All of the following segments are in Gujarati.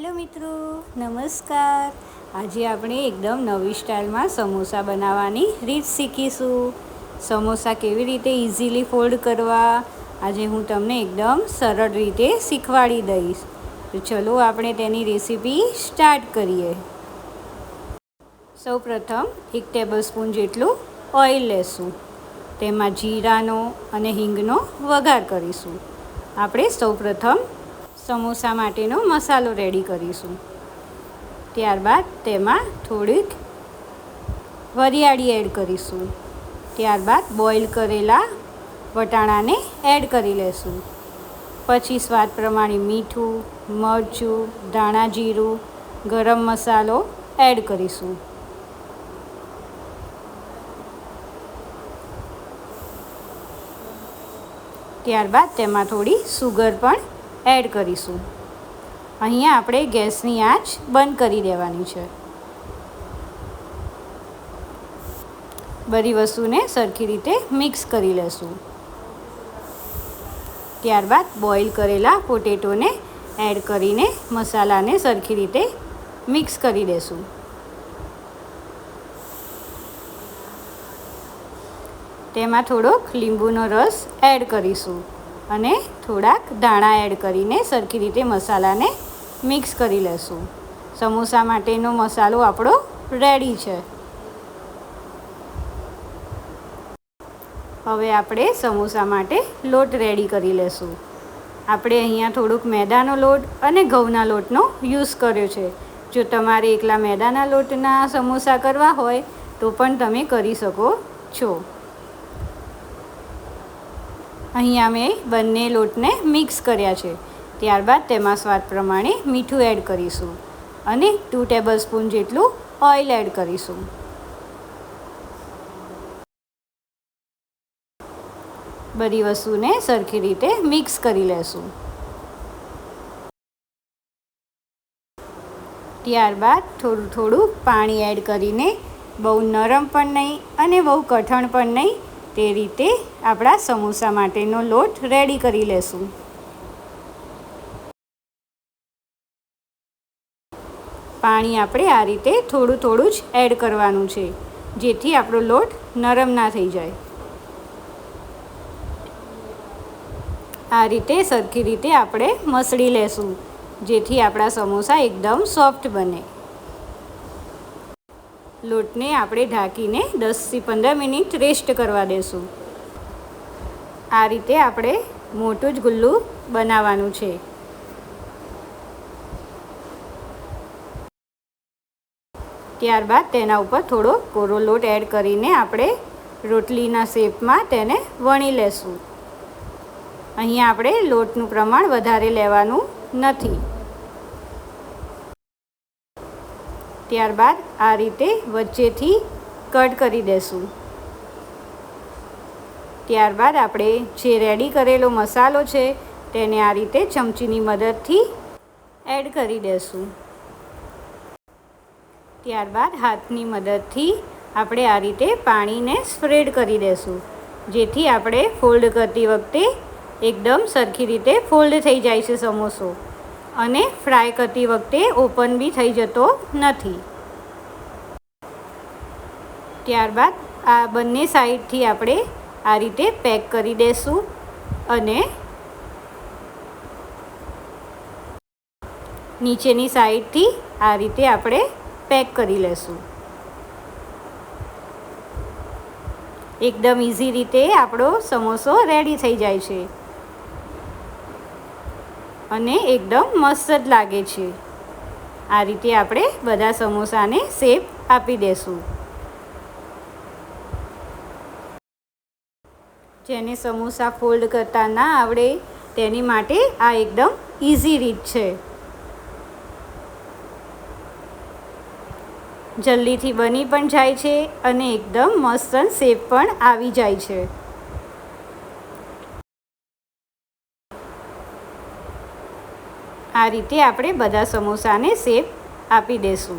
હેલો મિત્રો, નમસ્કાર. આજે આપણે એકદમ નવી સ્ટાઇલમાં સમોસા બનાવવાની રીત શીખીશું. સમોસા કેવી રીતે ઇઝીલી ફોલ્ડ કરવા આજે હું તમને એકદમ સરળ રીતે શીખવાડી દઈશ. તો ચલો આપણે તેની રેસીપી સ્ટાર્ટ કરીએ. સૌપ્રથમ 1 ટેબલસ્પૂન જેટલું ઓઇલ લેશું. તેમાં જીરાનો અને હિંગનો વઘાર કરીશું. આપણે સૌપ્રથમ સમોસા માટેનો મસાલો રેડી કરીશું. ત્યારબાદ તેમાં થોડીક વરિયાળી એડ કરીશું. ત્યારબાદ બોઇલ કરેલા વટાણાને એડ કરી લેશું. પછી સ્વાદ પ્રમાણે મીઠું, મરચું, ધાણા જીરું, ગરમ મસાલો એડ કરીશું. ત્યારબાદ તેમાં થોડી સુગર પણ એડ કરીશું. અહીંયા આપણે ગેસની આંચ બંધ કરી દેવાની છે. બધી વસ્તુને સરખી રીતે મિક્સ કરી લેશું. ત્યારબાદ બોઇલ કરેલા પોટેટોને એડ કરીને મસાલાને સરખી રીતે મિક્સ કરી દેશું. તેમાં થોડોક લીંબુનો રસ એડ કરીશું અને થોડાક ધાણા એડ કરીને સરખી રીતે મસાલાને મિક્સ કરી લેશું. સમોસા માટેનો મસાલો આપણો રેડી છે. હવે આપણે સમોસા માટે લોટ રેડી કરી લેશું. આપણે અહીંયા થોડુંક મેદાનો લોટ અને ઘઉંના લોટનો યુઝ કર્યો છે. જો તમારે એકલા મેદાના લોટના સમોસા કરવા હોય તો પણ તમે કરી શકો છો. અહીંયા મેં બંને લોટને મિક્સ કર્યા છે. ત્યારબાદ તેમાં સ્વાદ પ્રમાણે મીઠું એડ કરીશું અને 2 ટેબલસ્પૂન જેટલું ઓઇલ એડ કરીશું. બધી વસ્તુને સરખી રીતે મિક્સ કરી લેશું. ત્યારબાદ થોડું પાણી એડ કરીને બહુ નરમ પણ નહીં અને બહુ કઠણ પણ નહીં તે રીતે આપણા સમોસા માટેનો લોટ રેડી કરી લેશું. પાણી આપણે આ રીતે થોડું જ એડ કરવાનું છે, જેથી આપણો લોટ નરમ ના થઈ જાય. આ રીતે સરખી રીતે આપણે મસળી લેશું, જેથી આપણા સમોસા એકદમ સોફ્ટ બને. લોટને આપણે ઢાંકીને 10થી 15 મિનિટ રેસ્ટ કરવા દેશું. આ રીતે આપણે મોટું જ ગુલ્લું બનાવવાનું છે. ત્યારબાદ તેના ઉપર થોડો કોરો લોટ એડ કરીને આપણે રોટલીના શેપમાં તેને વણી લેશું. અહીંયા આપણે લોટનું પ્રમાણ વધારે લેવાનું નથી. ત્યારબાદ આ રીતે વચ્ચેથી કટ કરી દેશું. ત્યારબાદ આપણે જે રેડી કરેલો મસાલો છે તેને આ રીતે ચમચીની મદદથી એડ કરી દેશું. ત્યારબાદ હાથની મદદથી આપણે આ રીતે પાણીને સ્પ્રેડ કરી દેશું, જેથી આપણે ફોલ્ડ કરતી વખતે એકદમ સરખી રીતે ફોલ્ડ થઈ જાય છે સમોસો અને ફ્રાય કરતી વખતે ઓપન બી થઈ જતો નથી. ત્યારબાદ આ બંને સાઈડથી આપણે આ રીતે પેક કરી દઈશું અને નીચેની સાઈડથી આ રીતે આપણે પેક કરી લેશું. એકદમ ઇઝી રીતે આપણો સમોસો રેડી થઈ જાય છે અને એકદમ મસ્ત જ લાગે છે. આ રીતે આપણે બધા સમોસાને શેપ આપી દેશું. જેને સમોસા ફોલ્ડ કરતા ના આવડે તેની માટે આ એકદમ ઇઝી રીત છે. જલ્દીથી બની પણ જાય છે અને એકદમ મસ્ત શેપ પણ આવી જાય છે. આ રીતે આપણે બધા સમોસાને શેપ આપી દેશું.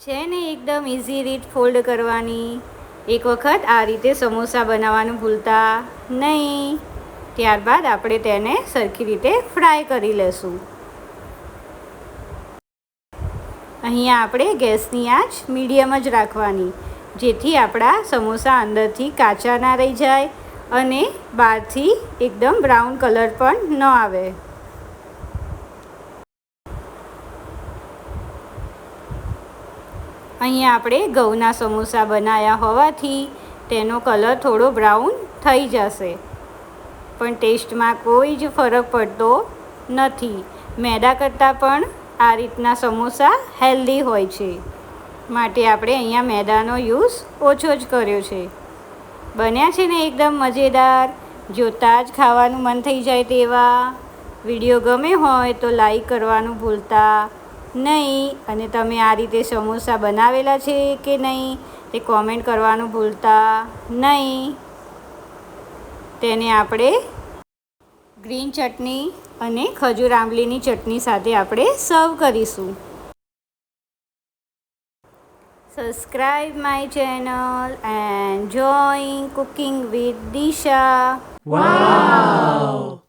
છે ને એકદમ ઇઝી રીત ફોલ્ડ કરવાની. એક વખત આ રીતે સમોસા બનાવવાનું ભૂલતા નહીં. ત્યારબાદ આપણે તેને સરખી રીતે ફ્રાય કરી લેશું. અહીંયા આપણે ગેસની આંચ મીડિયમ જ રાખવાની, જેથી આપણા સમોસા અંદરથી કાચા ના રહી જાય અને બહારથી એકદમ બ્રાઉન કલર પણ ન આવે. અહીંયા આપણે ઘઉંના સમોસા બનાવ્યા હોવાથી તેનો કલર થોડો બ્રાઉન થઈ જશે, પણ ટેસ્ટમાં કોઈ જ ફરક પડતો નથી. મેદા કરતાં પણ આ રીતના સમોસા હેલ્ધી હોય છે, માટે આપણે અહીંયા મેદાનો યુઝ ઓછો જ કર્યો છે. બન્યા છે ને એકદમ મજેદાર, જોતાં જ ખાવાનું મન થઈ જાય તેવા. વિડીયો ગમે હોય તો લાઈક કરવાનું ભૂલતા નહીં, અને તમે આ રીતે સમોસા બનાવેલા છે કે નહીં તે કોમેન્ટ કરવાનું ભૂલતા નહીં. તેને આપણે ગ્રીન ચટણી અને ખજૂર આંબલીની ચટણી સાથે આપણે સર્વ કરીશું. Subscribe my channel and join cooking with Disha. Wow!